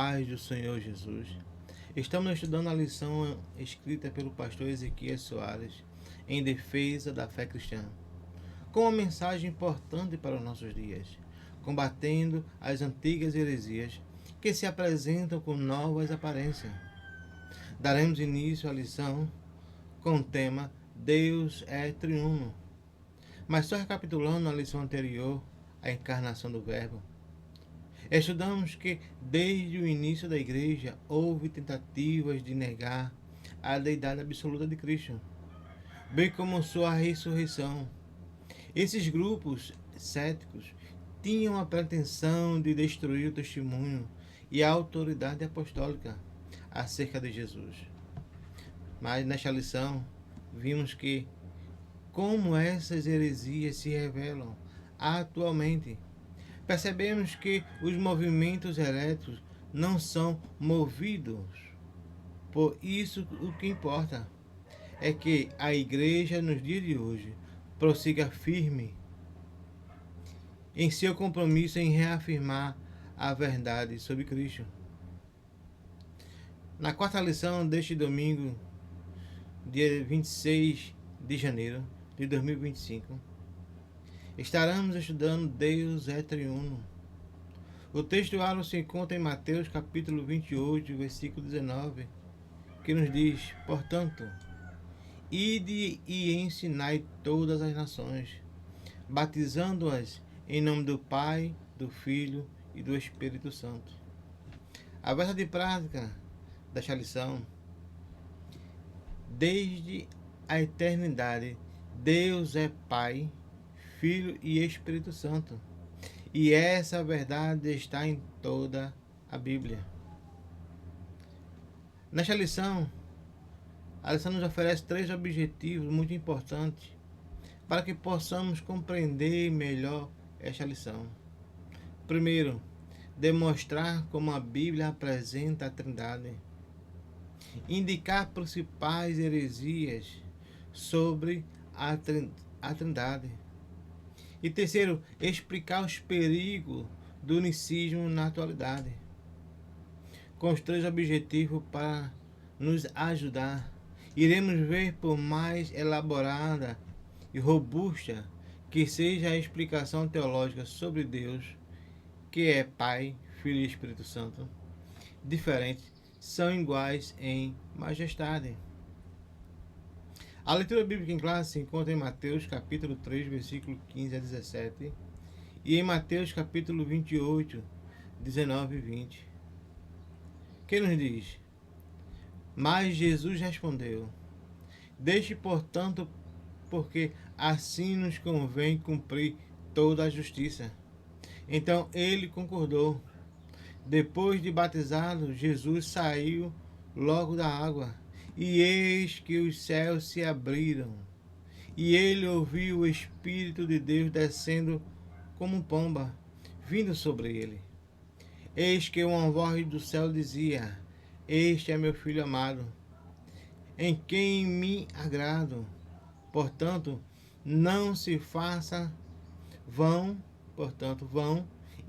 paz do Senhor Jesus. Estamos estudando a lição escrita pelo pastor Ezequiel Soares em defesa da fé cristã, com uma mensagem importante para os nossos dias, combatendo as antigas heresias que se apresentam com novas aparências. Daremos início à lição com o tema Deus é triuno. Mas só recapitulando a lição anterior, a encarnação do Verbo, estudamos que desde o início da igreja houve tentativas de negar a deidade absoluta de Cristo, bem como sua ressurreição. Esses grupos céticos tinham a pretensão de destruir o testemunho e a autoridade apostólica acerca de Jesus. Mas nesta lição vimos que como essas heresias se revelam atualmente. Percebemos que os movimentos heréticos não são movidos. Por isso, o que importa é que a igreja nos dias de hoje prossiga firme em seu compromisso em reafirmar a verdade sobre Cristo. Na quarta lição deste domingo, dia 26 de janeiro de 2025, estaremos estudando Deus é triuno. O texto áureo se encontra em Mateus capítulo 28, versículo 19, que nos diz: portanto, ide e ensinai todas as nações, batizando-as em nome do Pai, do Filho e do Espírito Santo. A versa de prática desta lição: desde a eternidade, Deus é Pai, Filho e Espírito Santo. E essa verdade está em toda a Bíblia. Nesta lição, a lição nos oferece 3 objetivos muito importantes para que possamos compreender melhor esta lição. Primeiro, demonstrar como a Bíblia apresenta a Trindade. Indicar principais heresias sobre a Trindade. E terceiro, explicar os perigos do unicismo na atualidade. Com os 3 objetivos para nos ajudar, iremos ver por mais elaborada e robusta que seja a explicação teológica sobre Deus, que é Pai, Filho e Espírito Santo, diferentes, são iguais em majestade. A leitura bíblica em classe se encontra em Mateus capítulo 3, versículo 15 a 17 e em Mateus capítulo 28, 19 e 20. Que nos diz: mas Jesus respondeu: deixe, portanto, porque assim nos convém cumprir toda a justiça. Então ele concordou. Depois de batizado, Jesus saiu logo da água. E eis que os céus se abriram, e ele ouviu o Espírito de Deus descendo como pomba, vindo sobre ele. Eis que uma voz do céu dizia: este é meu Filho amado, em quem me agrado. Portanto, não se faça vão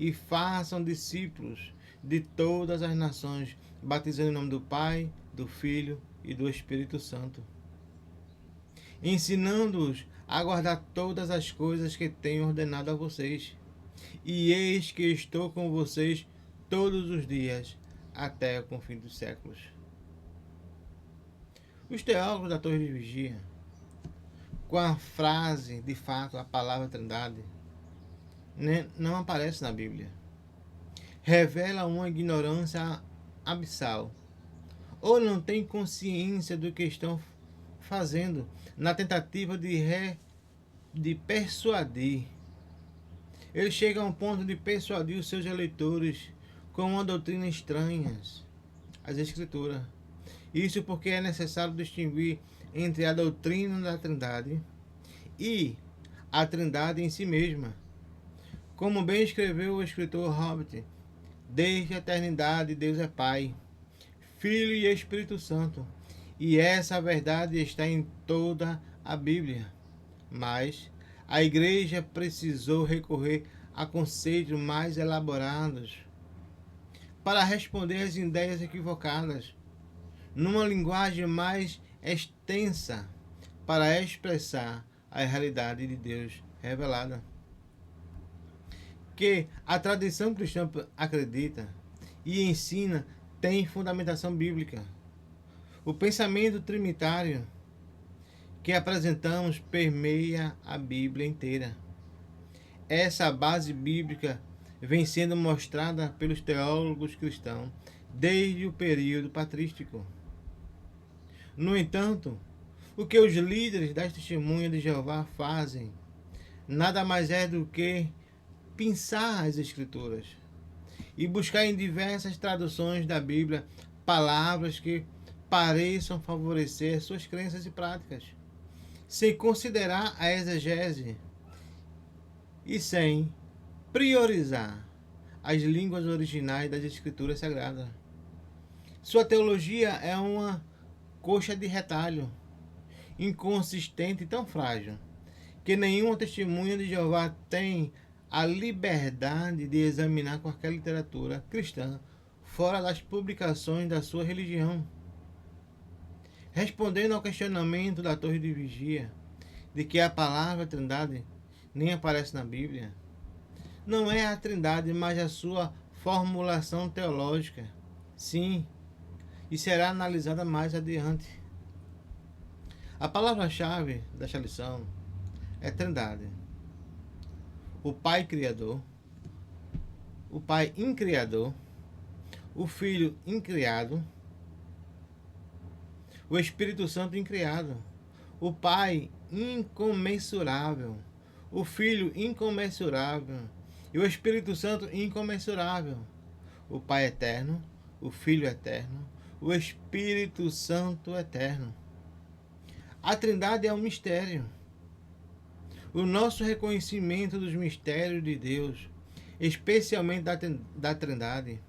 e façam discípulos de todas as nações, batizando em nome do Pai, do Filho e do Espírito Santo, ensinando-os a guardar todas as coisas que tenho ordenado a vocês. E eis que estou com vocês todos os dias, até o fim dos séculos. Os teólogos da Torre de Vigia, com a frase, de fato, a palavra Trindade, não aparece na Bíblia. Revela uma ignorância abissal, ou não tem consciência do que estão fazendo na tentativa de persuadir. Ele chega a um ponto de persuadir os seus eleitores com uma doutrina estranha às Escrituras. Isso porque é necessário distinguir entre a doutrina da Trindade e a Trindade em si mesma. Como bem escreveu o escritor Hobbit, desde a eternidade Deus é Pai, Filho e Espírito Santo, e essa verdade está em toda a Bíblia. Mas a igreja precisou recorrer a conceitos mais elaborados para responder às ideias equivocadas, numa linguagem mais extensa, para expressar a realidade de Deus revelada. Que a tradição cristã acredita e ensina tem fundamentação bíblica. O pensamento trinitário que apresentamos permeia a Bíblia inteira. Essa base bíblica vem sendo mostrada pelos teólogos cristãos desde o período patrístico. No entanto, o que os líderes das testemunhas de Jeová fazem nada mais é do que pensar as Escrituras e buscar em diversas traduções da Bíblia palavras que pareçam favorecer suas crenças e práticas, sem considerar a exegese e sem priorizar as línguas originais das Escrituras Sagradas. Sua teologia é uma coxa de retalho, inconsistente e tão frágil, que nenhuma testemunha de Jeová tem a liberdade de examinar qualquer literatura cristã fora das publicações da sua religião. Respondendo ao questionamento da Torre de Vigia, de que a palavra Trindade nem aparece na Bíblia, não é a Trindade, mas a sua formulação teológica. Sim, e será analisada mais adiante. A palavra-chave desta lição é Trindade. O Pai Criador, o Pai Incriador, o Filho Incriado, o Espírito Santo Incriado, o Pai Incomensurável, o Filho Incomensurável e o Espírito Santo Incomensurável, o Pai Eterno, o Filho Eterno, o Espírito Santo Eterno. A Trindade é um mistério. O nosso reconhecimento dos mistérios de Deus, especialmente da Trindade,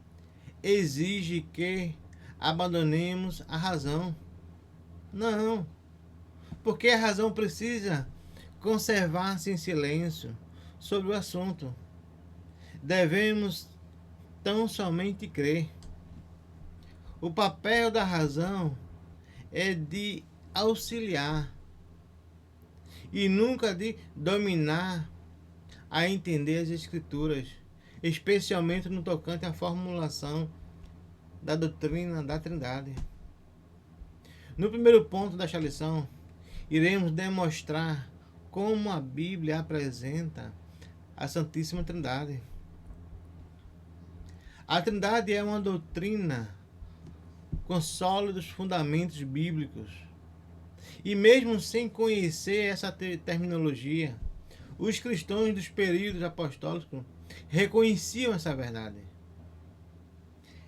exige que abandonemos a razão. Não, porque a razão precisa conservar-se em silêncio sobre o assunto. Devemos tão somente crer. O papel da razão é de auxiliar e nunca de dominar a entender as Escrituras, especialmente no tocante à formulação da doutrina da Trindade. No primeiro ponto desta lição, iremos demonstrar como a Bíblia apresenta a Santíssima Trindade. A Trindade é uma doutrina com sólidos fundamentos bíblicos. E mesmo sem conhecer essa terminologia, os cristãos dos períodos apostólicos reconheciam essa verdade.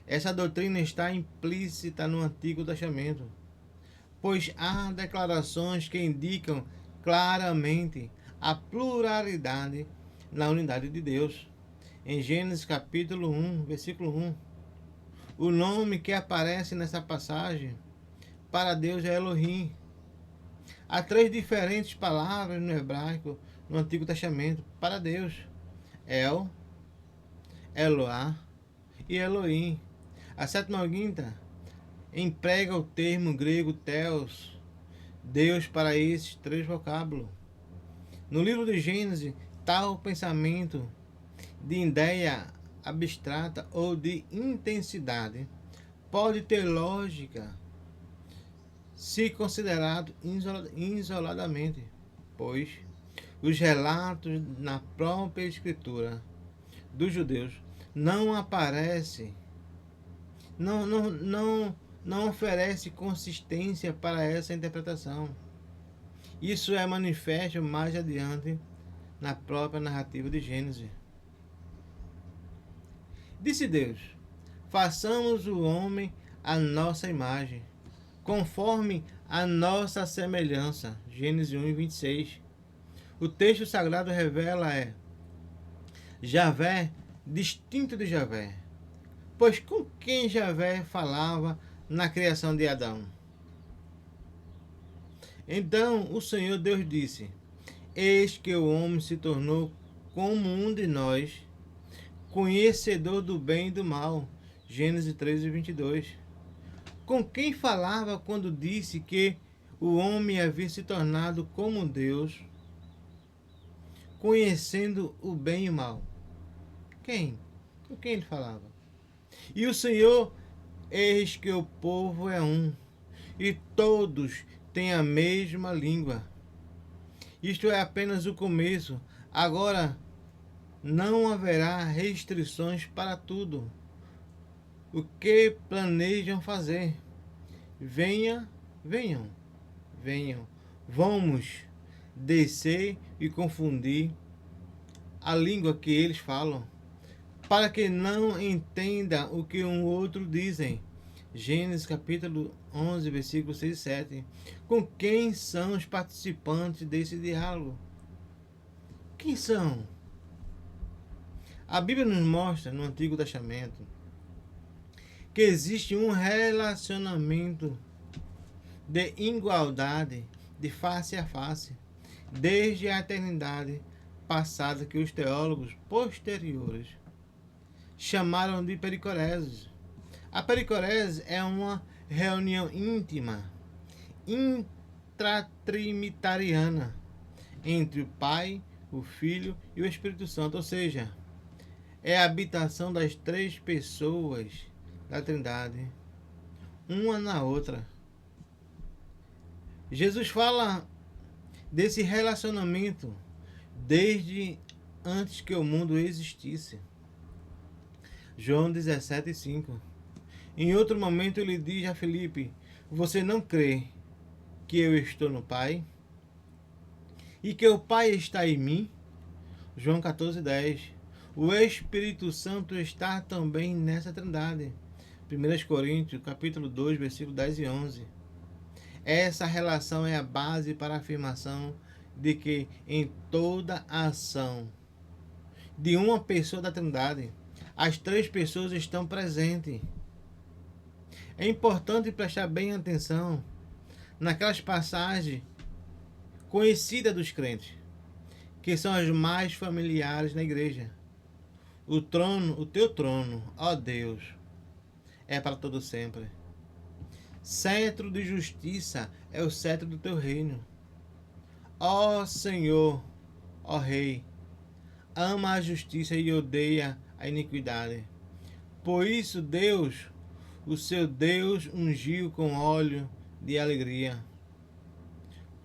Essa doutrina está implícita no Antigo Testamento, pois há declarações que indicam claramente a pluralidade na unidade de Deus. Em Gênesis capítulo 1, versículo 1, o nome que aparece nessa passagem para Deus é Elohim. Há 3 diferentes palavras no hebraico no Antigo Testamento para Deus: El, Eloá e Elohim. A Septuaginta emprega o termo grego Theos, Deus, para esses 3 vocábulos. No livro de Gênesis, tal pensamento de ideia abstrata ou de intensidade pode ter lógica se considerado isoladamente, pois os relatos na própria Escritura dos judeus não aparecem, não oferece consistência para essa interpretação. Isso é manifesto mais adiante na própria narrativa de Gênesis. Disse Deus: façamos o homem à nossa imagem, conforme a nossa semelhança. Gênesis 1:26. O texto sagrado revela Javé distinto de Javé, pois com quem Javé falava na criação de Adão? Então o Senhor Deus disse: eis que o homem se tornou como um de nós, conhecedor do bem e do mal. Gênesis 13, 22. Com quem falava quando disse que o homem havia se tornado como Deus, conhecendo o bem e o mal? Quem? Com quem ele falava? E o Senhor, eis que o povo é um, e todos têm a mesma língua. Isto é apenas o começo. Agora não haverá restrições para tudo o que planejam fazer. Venham, venham. Vamos descer e confundir a língua que eles falam, para que não entenda o que um outro dizem. Gênesis capítulo 11, versículos 6 e 7. Com quem são os participantes desse diálogo? Quem são? A Bíblia nos mostra no Antigo Testamento que existe um relacionamento de igualdade, de face a face, desde a eternidade passada, que os teólogos posteriores chamaram de pericorese. A pericorese é uma reunião íntima, intratrimitariana, entre o Pai, o Filho e o Espírito Santo, ou seja, é a habitação das três pessoas da Trindade, uma na outra. Jesus fala desse relacionamento desde antes que o mundo existisse. João 17:5. Em outro momento ele diz a Filipe: você não crê que eu estou no Pai e que o Pai está em mim? João 14:10. O Espírito Santo está também nessa Trindade. 1 Coríntios capítulo 2, versículos 10 e 11. Essa relação é a base para a afirmação de que em toda a ação de uma pessoa da Trindade, as três pessoas estão presentes. É importante prestar bem atenção naquelas passagens conhecidas dos crentes, que são as mais familiares na igreja. O trono, o teu trono, ó Deus, é para todo sempre. Cetro de justiça é o cetro do teu reino. Ó Senhor, ó Rei, ama a justiça e odeia a iniquidade. Por isso Deus, o seu Deus, ungiu com óleo de alegria,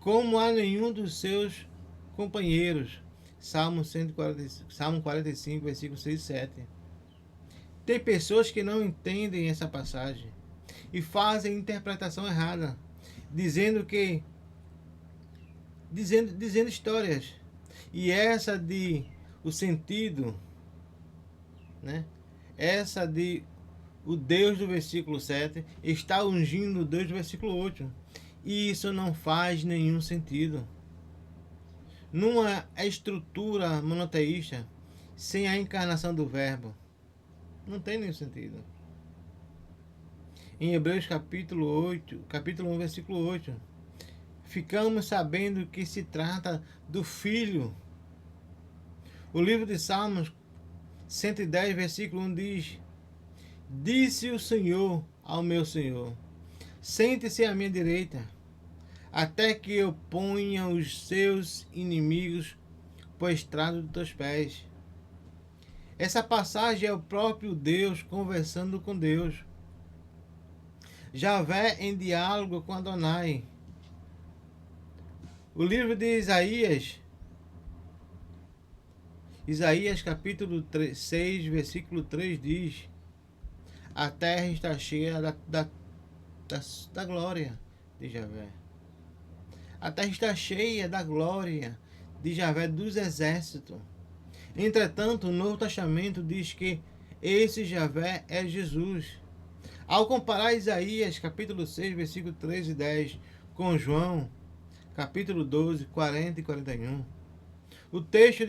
como a nenhum dos seus companheiros. Salmo 45, versículos 6 e 7. Tem pessoas que não entendem essa passagem e fazem interpretação errada, dizendo histórias. E essa de o sentido, né? Essa de o Deus do versículo 7 está ungindo o Deus do versículo 8. E isso não faz nenhum sentido. Numa estrutura monoteísta, sem a encarnação do Verbo, não tem nenhum sentido. Em Hebreus capítulo 1, versículo 8, ficamos sabendo que se trata do Filho. O livro de Salmos 110, versículo 1 diz: disse o Senhor ao meu Senhor: sente-se à minha direita, até que eu ponha os seus inimigos por estrado dos teus pés. Essa passagem é o próprio Deus conversando com Deus. Javé em diálogo com Adonai. O livro de Isaías capítulo 6, versículo 3 diz: a terra está cheia da glória de Javé. A terra está cheia da glória de Javé dos exércitos. Entretanto, o Novo Testamento diz que esse Javé é Jesus. Ao comparar Isaías capítulo 6, versículo 13 e 10 com João capítulo 12, 40 e 41, o texto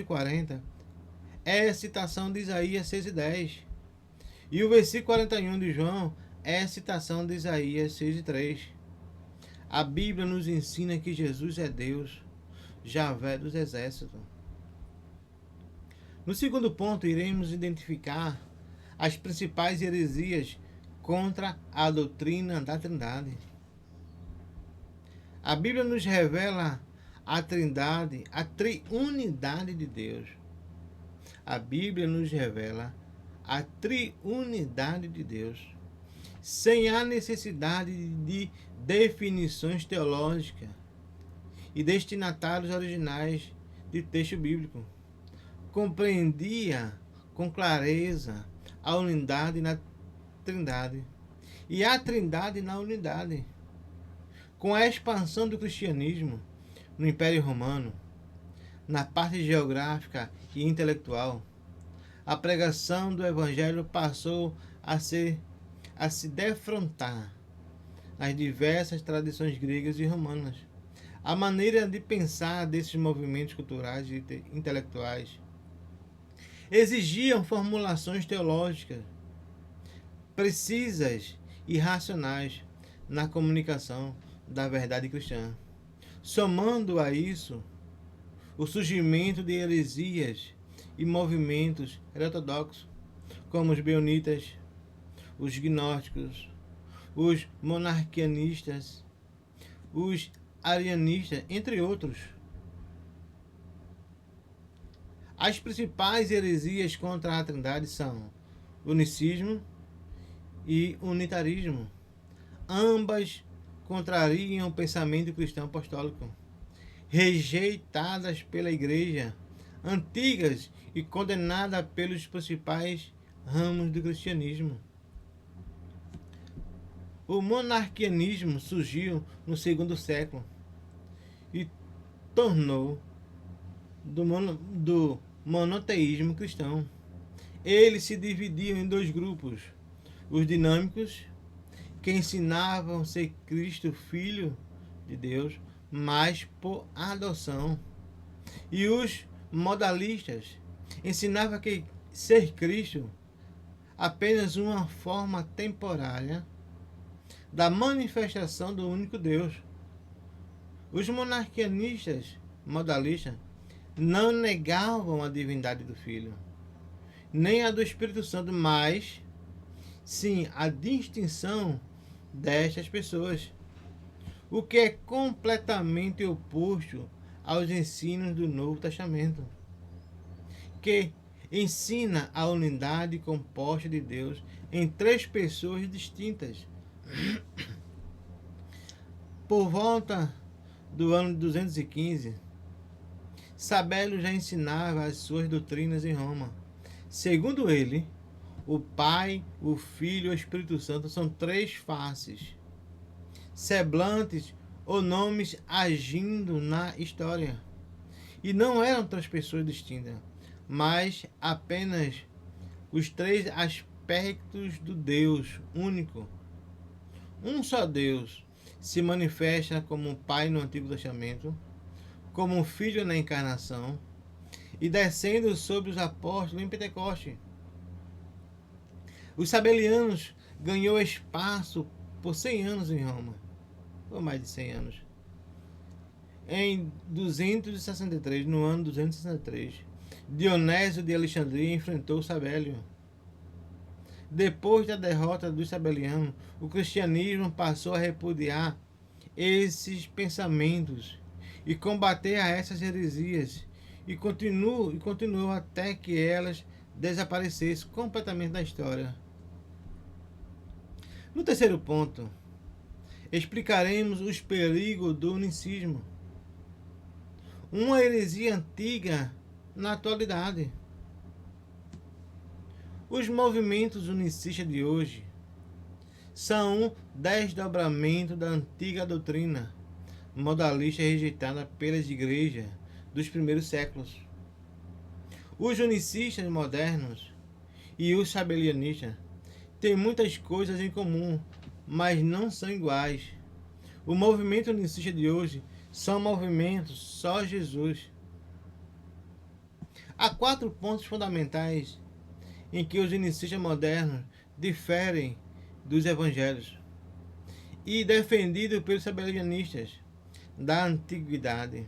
40 é a citação de Isaías 6 e 10. E o versículo 41 de João é a citação de Isaías 6 e 3. A Bíblia nos ensina que Jesus é Deus, Javé dos exércitos. No segundo ponto, iremos identificar as principais heresias contra a doutrina da Trindade. A Bíblia nos revela a Trindade, a triunidade de Deus. A Bíblia nos revela a triunidade de Deus, sem a necessidade de definições teológicas e destinatários originais de texto bíblico. Compreendia com clareza a unidade na Trindade e a Trindade na unidade. Com a expansão do cristianismo no Império Romano, na parte geográfica e intelectual, a pregação do Evangelho passou a se defrontar nas diversas tradições gregas e romanas. A maneira de pensar desses movimentos culturais e intelectuais exigiam formulações teológicas precisas e racionais na comunicação da verdade cristã. Somando a isso o surgimento de heresias e movimentos heterodoxos, como os beonitas, os gnósticos, os monarquianistas, os arianistas, entre outros. As principais heresias contra a Trindade são unicismo e unitarismo. Ambas contrariam o pensamento cristão apostólico, rejeitadas pela Igreja, antigas e condenadas pelos principais ramos do cristianismo. O monarquianismo surgiu no segundo século e tornou do monoteísmo cristão. Eles se dividiam em dois grupos: os dinâmicos, que ensinavam ser Cristo Filho de Deus, mas por adoção, e os modalistas ensinavam que ser Cristo apenas uma forma temporária da manifestação do único Deus. Os monarquianistas modalistas não negavam a divindade do Filho, nem a do Espírito Santo, mas sim a distinção destas pessoas, o que é completamente oposto aos ensinos do Novo Testamento, que ensina a unidade composta de Deus em três pessoas distintas. Por volta do ano 215, Sabélio já ensinava as suas doutrinas em Roma. Segundo ele, o Pai, o Filho e o Espírito Santo são três faces, semblantes ou nomes agindo na história. E não eram três pessoas distintas, mas apenas os três aspectos do Deus único. Um só Deus se manifesta como Pai no Antigo Testamento, como Filho na Encarnação e descendo sobre os apóstolos em Pentecoste. Os sabelianos ganhou espaço por 100 anos em Roma, ou mais de 100 anos. Em 263, no ano 263, Dionésio de Alexandria enfrentou Sabélio. Depois da derrota dos sabelianos, o cristianismo passou a repudiar esses pensamentos e combater a essas heresias, e continuou até que elas desaparecessem completamente da história. No terceiro ponto, explicaremos os perigos do unicismo, uma heresia antiga na atualidade. Os movimentos unicistas de hoje são um desdobramento da antiga doutrina modalista rejeitada pelas igrejas dos primeiros séculos. Os unicistas modernos e os sabelianistas têm muitas coisas em comum, mas não são iguais. O movimento unicista de hoje são movimentos só Jesus. Há 4 pontos fundamentais em que os unicistas modernos diferem dos evangelhos e defendidos pelos sabelianistas da antiguidade: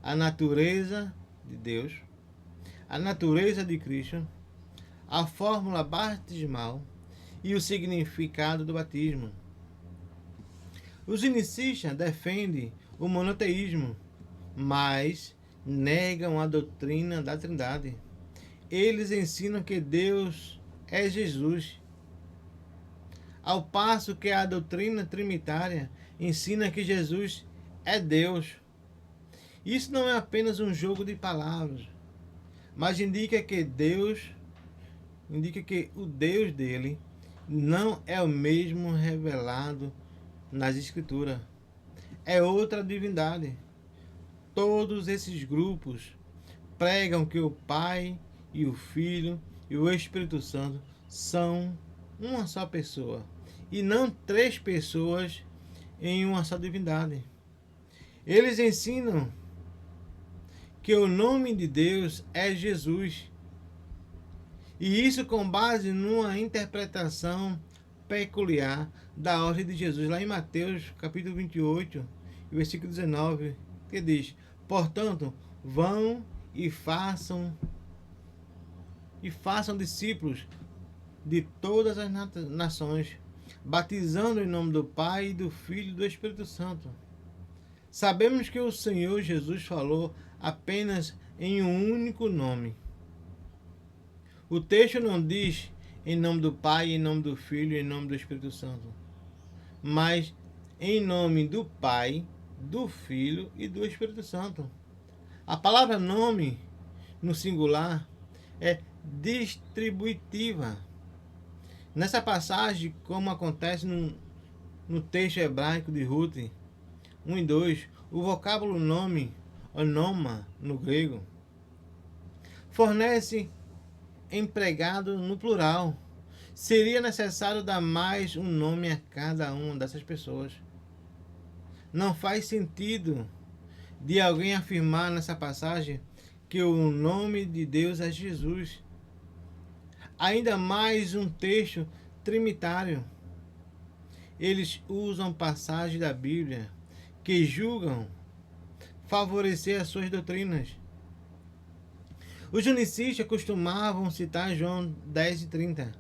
a natureza de Deus, a natureza de Cristo, a fórmula batismal e o significado do batismo. Os unicistas defendem o monoteísmo, mas negam a doutrina da Trindade. Eles ensinam que Deus é Jesus, ao passo que a doutrina trinitária ensina que Jesus é Deus. Isso não é apenas um jogo de palavras, mas indica que o Deus dele não é o mesmo revelado nas Escrituras. É outra divindade. Todos esses grupos pregam que o Pai e o Filho e o Espírito Santo são uma só pessoa, e não três pessoas em uma só divindade. Eles ensinam que o nome de Deus é Jesus, e isso com base numa interpretação peculiar da ordem de Jesus, lá em Mateus capítulo 28, versículo 19, que diz: portanto, vão e façam discípulos de todas as nações, batizando em nome do Pai, do Filho e do Espírito Santo. Sabemos que o Senhor Jesus falou apenas em um único nome. O texto não diz em nome do Pai, em nome do Filho e em nome do Espírito Santo, mas em nome do Pai, do Filho e do Espírito Santo. A palavra nome, no singular, é distributiva. Nessa passagem, como acontece no texto hebraico de Ruth 1 e 2, o vocábulo nome, onoma, no grego, fornece empregado no plural. Seria necessário dar mais um nome a cada uma dessas pessoas. Não faz sentido de alguém afirmar nessa passagem que o nome de Deus é Jesus. Ainda mais um texto trinitário. Eles usam passagens da Bíblia que julgam favorecer as suas doutrinas. Os unicistas costumavam citar João 10 e 30.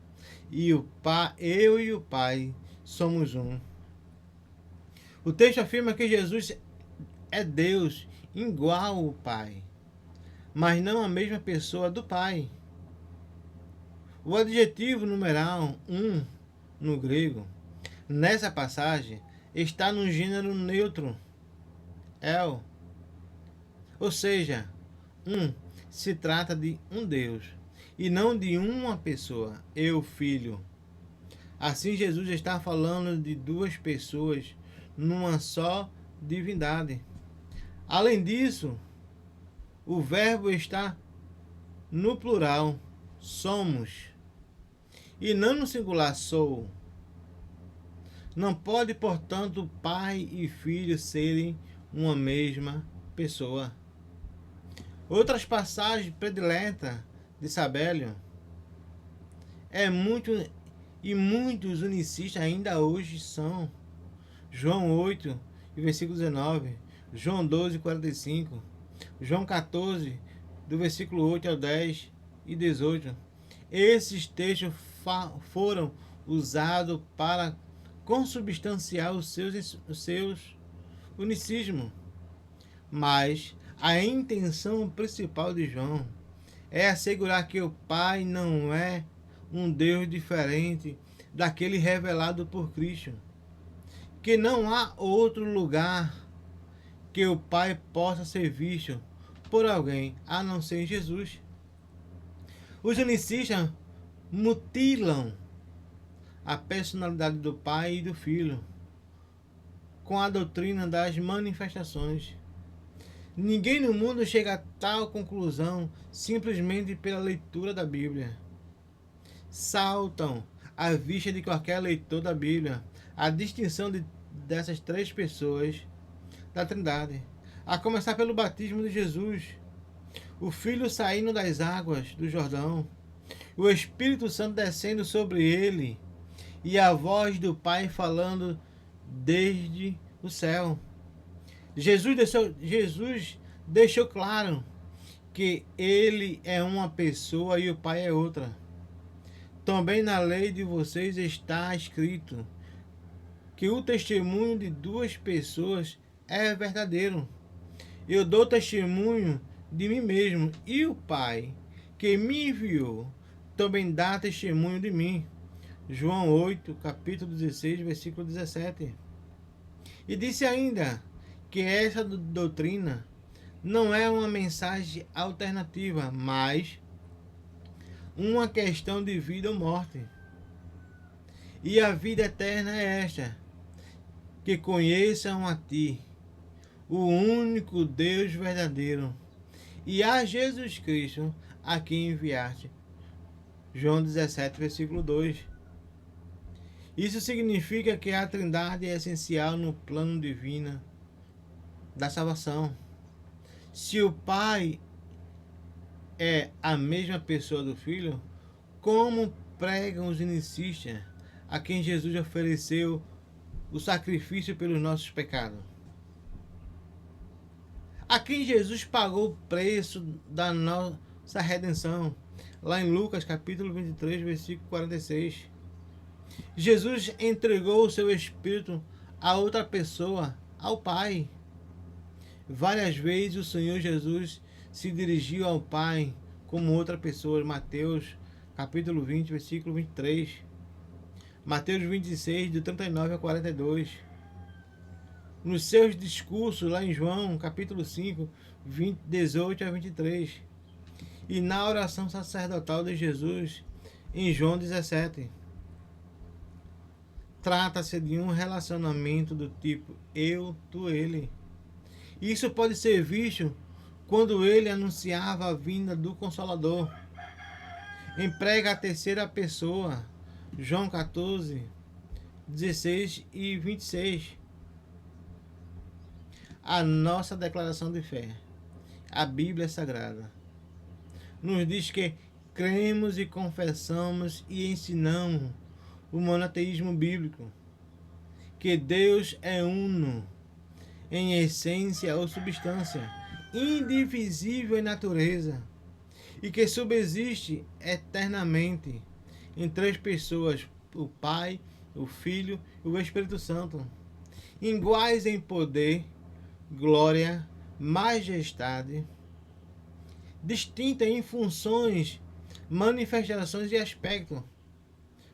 Eu e o Pai somos um. O texto afirma que Jesus é Deus igual ao Pai, mas não a mesma pessoa do Pai. O adjetivo numeral no grego, nessa passagem, está no gênero neutro, el. Ou seja, se trata de um Deus, e não de uma pessoa, eu, Filho. Assim, Jesus está falando de duas pessoas numa só divindade. Além disso, o verbo está no plural, somos, e não no singular, sou. Não pode, portanto, pai e filho serem uma mesma pessoa. Outras passagens prediletas de Sabélio muitos unicistas ainda hoje são João 8, versículo 19, João 12, 45, João 14, do versículo 8 ao 10 e 18. Esses textos foram usados para consubstanciar os seus unicismos. Mas a intenção principal de João é assegurar que o Pai não é um Deus diferente daquele revelado por Cristo, que não há outro lugar que o Pai possa ser visto por alguém a não ser em Jesus. Os unicistas mutilam a personalidade do Pai e do Filho com a doutrina das manifestações. Ninguém no mundo chega a tal conclusão simplesmente pela leitura da Bíblia. Saltam à vista de qualquer leitor da Bíblia a distinção dessas três pessoas da Trindade, a começar pelo batismo de Jesus, o Filho saindo das águas do Jordão, o Espírito Santo descendo sobre ele e a voz do Pai falando desde o céu. Jesus deixou claro que ele é uma pessoa e o Pai é outra. Também na lei de vocês está escrito que o testemunho de duas pessoas é verdadeiro. Eu dou testemunho de mim mesmo, e o Pai que me enviou também dá testemunho de mim. João 8, capítulo 16, versículo 17. E disse ainda que essa doutrina não é uma mensagem alternativa, mas uma questão de vida ou morte. E a vida eterna é esta: que conheçam a ti, o único Deus verdadeiro, e a Jesus Cristo, a quem enviaste. João 17, versículo 2. Isso significa que a Trindade é essencial no plano divino da salvação. Se o Pai é a mesma pessoa do Filho, como pregam os inicistas, a quem Jesus ofereceu o sacrifício pelos nossos pecados, a quem Jesus pagou o preço da nossa redenção, lá em Lucas capítulo 23, versículo 46. Jesus entregou o seu Espírito a outra pessoa, ao Pai. Várias vezes o Senhor Jesus se dirigiu ao Pai como outra pessoa. Mateus capítulo 20, versículo 23. Mateus 26, do 39 a 42. Nos seus discursos, lá em João capítulo 5, 18 a 23. E na oração sacerdotal de Jesus, em João 17. Trata-se de um relacionamento do tipo eu, tu, ele. Isso pode ser visto quando ele anunciava a vinda do Consolador. Emprega a terceira pessoa, João 14, 16 e 26. A nossa declaração de fé, a Bíblia Sagrada, nos diz que cremos e confessamos e ensinamos o monoteísmo bíblico, que Deus é uno em essência ou substância, indivisível em natureza, e que subsiste eternamente em três pessoas, o Pai, o Filho e o Espírito Santo, iguais em poder, glória, majestade, distinta em funções, manifestações e aspecto.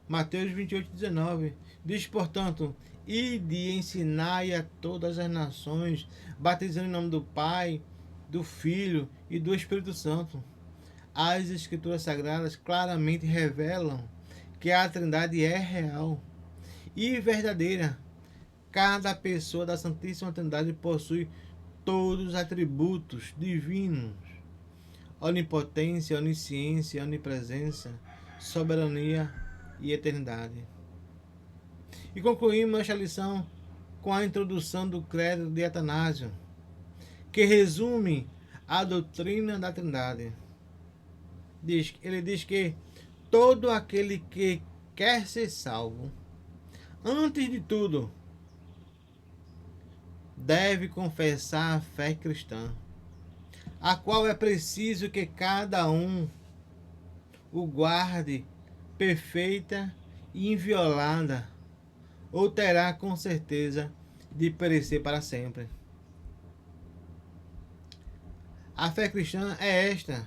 Mateus 28, 19 diz, portanto, ide e ensinai a todas as nações, batizando em nome do Pai, do Filho e do Espírito Santo. As Escrituras Sagradas claramente revelam que a Trindade é real e verdadeira. Cada pessoa da Santíssima Trindade possui todos os atributos divinos: onipotência, onisciência, onipresença, soberania e eternidade. E concluímos esta lição com a introdução do credo de Atanásio, que resume a doutrina da Trindade. Ele diz que todo aquele que quer ser salvo, antes de tudo, deve confessar a fé cristã, a qual é preciso que cada um o guarde perfeita e inviolada, ou terá com certeza de perecer para sempre. A fé cristã é esta: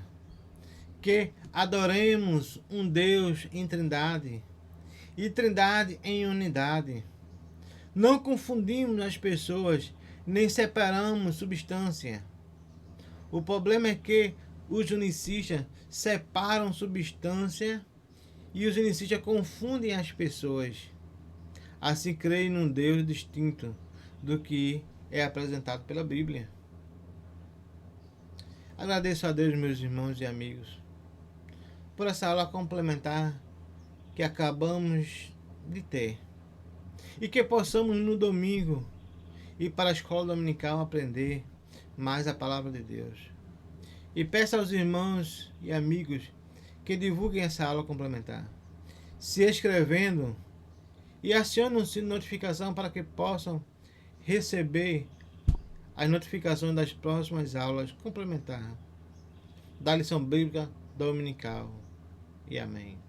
que adoremos um Deus em Trindade e Trindade em unidade. Não confundimos as pessoas, nem separamos substância. O problema é que os unicistas separam substância e os unicistas confundem as pessoas. Assim creem num Deus distinto do que é apresentado pela Bíblia. Agradeço a Deus, meus irmãos e amigos, por essa aula complementar que acabamos de ter. E que possamos no domingo ir para a escola dominical aprender mais a palavra de Deus. E peço aos irmãos e amigos que divulguem essa aula complementar, se inscrevendo e acionem o sino de notificação para que possam receber as notificações das próximas aulas complementares da lição bíblica dominical. E amém.